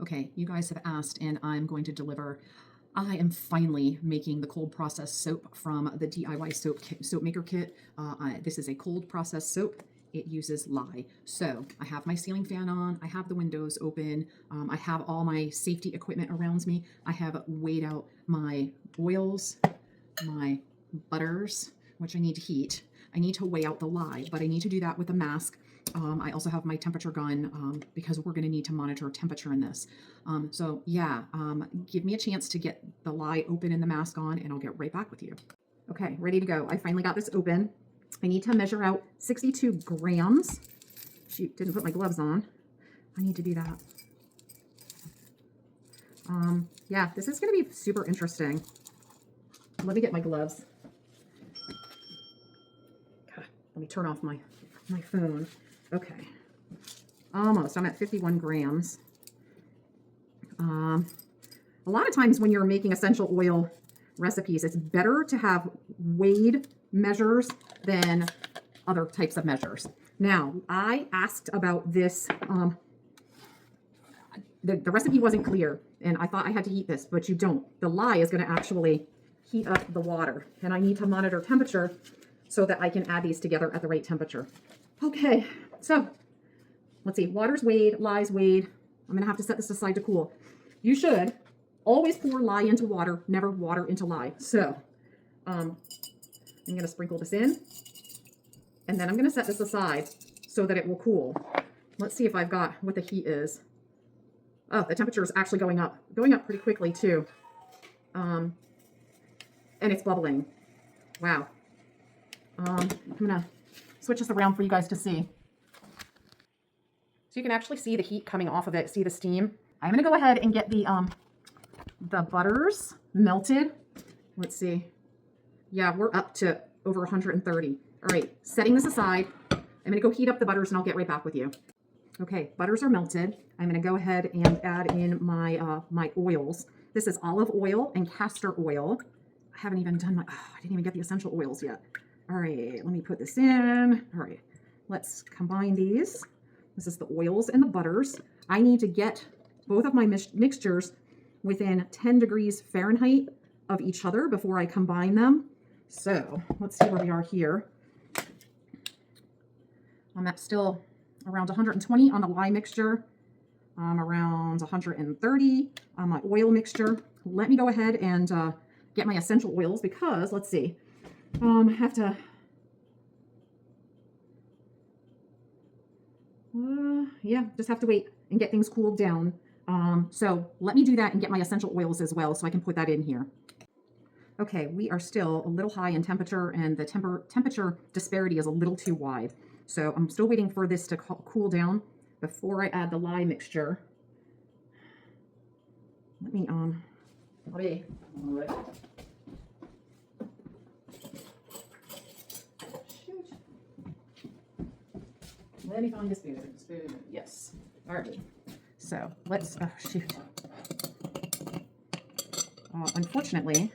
Okay, you guys have asked, and I'm going to deliver. I am finally making the cold process soap from the DIY soap maker kit. This is a cold process soap. It uses lye. So I have my ceiling fan on. I have the windows open. I have all my safety equipment around me. I have weighed out my oils, my butters, which I need to heat. I need to weigh out the lye, but I need to do that with a mask. I also have my temperature gun because we're going to need to monitor temperature in this. So yeah, give me a chance to get the lye open and the mask on, and I'll get right back with you. Okay, ready to go. I finally got this open. I need to measure out 62 grams. Shoot, didn't put my gloves on. I need to do that. Yeah, this is going to be super interesting. Let me get my gloves. God, let me turn off my phone. Okay, almost. I'm at 51 grams. A lot of times when you're making essential oil recipes, it's better to have weighed measures than other types of measures. Now, I asked about this. The recipe wasn't clear, and I thought I had to heat this, but you don't. The lye is going to actually heat up the water, and I need to monitor temperature so that I can add these together at the right temperature. Okay, so let's see. Water's weighed, lye's weighed. I'm going to have to set this aside to cool. You should always pour lye into water, never water into lye. So I'm going to sprinkle this in, and then I'm going to set this aside so that it will cool. Let's see if I've got what the heat is. Oh, the temperature is actually going up pretty quickly too. And it's bubbling. Wow. I'm going to switch this around for you guys to see. So you can actually see the heat coming off of it, see the steam. I'm going to go ahead and get the butters melted. Let's see. Yeah, we're up to over 130. All right, setting this aside. I'm going to go heat up the butters and I'll get right back with you. Okay, butters are melted. I'm going to go ahead and add in my my oils. This is olive oil and castor oil. I haven't even done my, I didn't even get the essential oils yet. All right, let me put this in. All right, let's combine these. This is the oils and the butters. I need to get both of my mixtures within 10 degrees Fahrenheit of each other before I combine them. So let's see where we are here. I'm at still around 120 on the lye mixture, around 130 on my oil mixture. Let me go ahead and get my essential oils because, let's see, I have to, yeah, just have to wait and get things cooled down. So let me do that and get my essential oils as well so I can put that in here. Okay, we are still a little high in temperature and the temperature disparity is a little too wide. So I'm still waiting for this to cool down before I add the lye mixture. Let me, all right. Shoot. Let me find a spoon. Yes. All right. So let's, oh shoot. Unfortunately,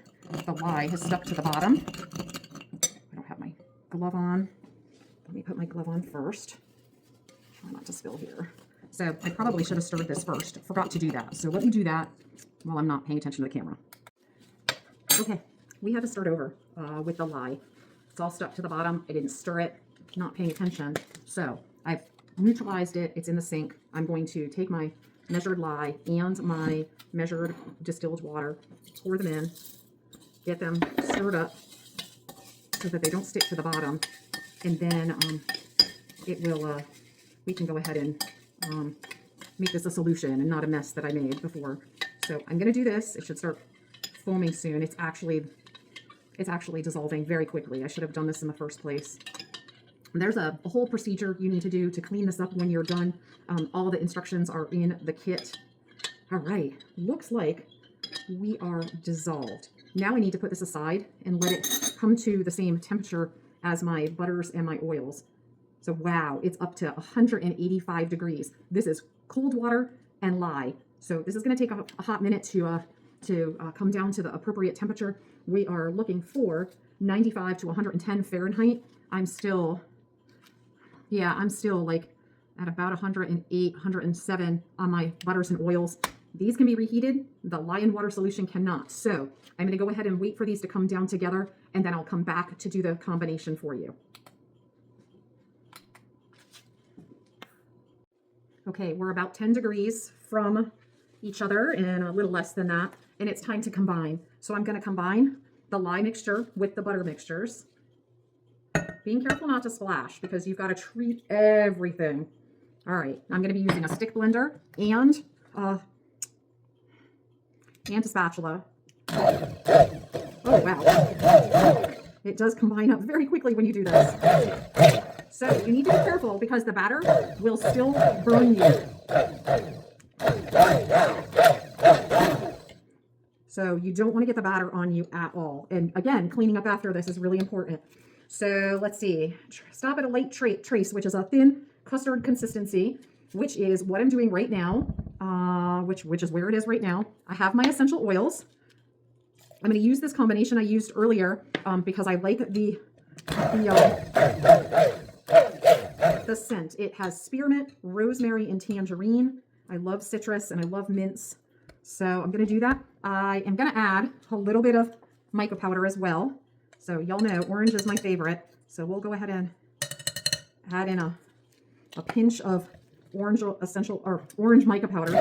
the lye has stuck to the bottom. I don't have my glove on. Let me put my glove on first. Try not to spill here. So I probably should have stirred this first. Forgot to do that. So let me do that while I'm not paying attention to the camera. Okay, we had to start over with the lye. It's all stuck to the bottom. I didn't stir it, not paying attention. So I've neutralized it. It's in the sink. I'm going to take my measured lye and my measured distilled water, pour them in, get them stirred up so that they don't stick to the bottom. And then it will, we can go ahead and make this a solution and not a mess that I made before. So I'm going to do this. It should start foaming soon. It's actually dissolving very quickly. I should have done this in the first place. There's a whole procedure you need to do to clean this up when you're done. All the instructions are in the kit. All right, looks like we are dissolved. Now I need to put this aside and let it come to the same temperature as my butters and my oils. So wow, it's up to 185 degrees. This is cold water and lye. So this is going to take a hot minute to come down to the appropriate temperature. We are looking for 95 to 110 Fahrenheit. I'm still like at about 108, 107 on my butters and oils. These can be reheated. The lye and water solution cannot. So I'm going to go ahead and wait for these to come down together, and then I'll come back to do the combination for you. Okay, we're about 10 degrees from each other and a little less than that, and it's time to combine. So I'm going to combine the lye mixture with the butter mixtures. Being careful not to splash because you've got to treat everything. All right, I'm going to be using a stick blender and a spatula. Oh, wow. It does combine up very quickly when you do this. So you need to be careful because the batter will still burn you. So you don't want to get the batter on you at all. And again, cleaning up after this is really important. So let's see. Stop at a light trace, which is a thin custard consistency, which is what I'm doing right now, which is where it is right now. I have my essential oils. I'm going to use this combination I used earlier because I like the scent. It has spearmint, rosemary, and tangerine. I love citrus and I love mints. So I'm going to do that. I am going to add a little bit of mica powder as well. So y'all know orange is my favorite. So we'll go ahead and add in a pinch of orange essential or orange mica powder.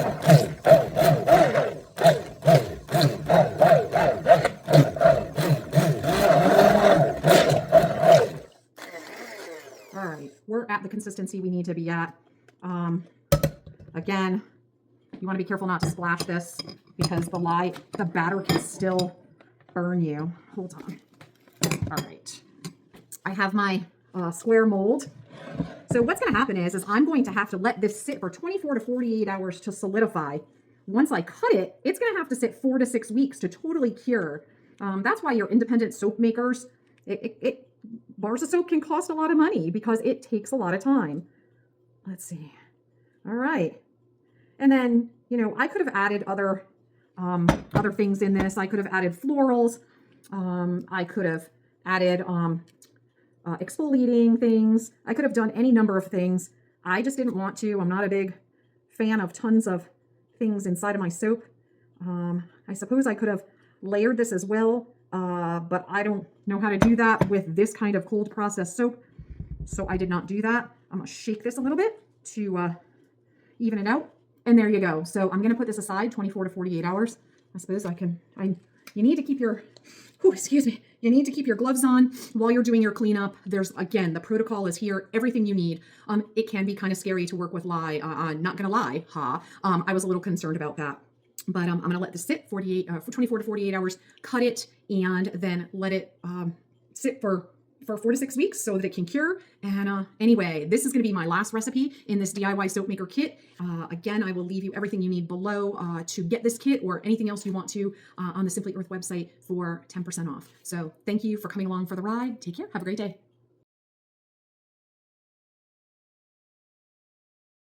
All right, we're at the consistency we need to be at. Again, you want to be careful not to splash this because the batter can still burn you. Hold on. All right, I have my square mold. So what's going to happen is I'm going to have to let this sit for 24 to 48 hours to solidify. Once I cut it, it's going to have to sit 4 to 6 weeks to totally cure. That's why your independent soap makers, bars of soap can cost a lot of money because it takes a lot of time. Let's see. All right. And then, you know, I could have added other things in this. I could have added florals. I could have added exfoliating things. I could have done any number of things. I just didn't want to. I'm not a big fan of tons of things inside of my soap. I suppose I could have layered this as well, but I don't know how to do that with this kind of cold processed soap. So I did not do that. I'm going to shake this a little bit to even it out. And there you go. So I'm going to put this aside 24 to 48 hours. I suppose you need to keep your, you need to keep your gloves on while you're doing your cleanup. There's, again, the protocol is here, everything you need. It can be kind of scary to work with lye. Not going to lie, I was a little concerned about that. But I'm going to let this sit for 24 to 48 hours, cut it, and then let it sit for 4 to 6 weeks so that it can cure. And anyway, this is going to be my last recipe in this DIY soap maker kit. Again, I will leave you everything you need below to get this kit or anything else you want to on the Simply Earth website for 10% off. So thank you for coming along for the ride. Take care. Have a great day.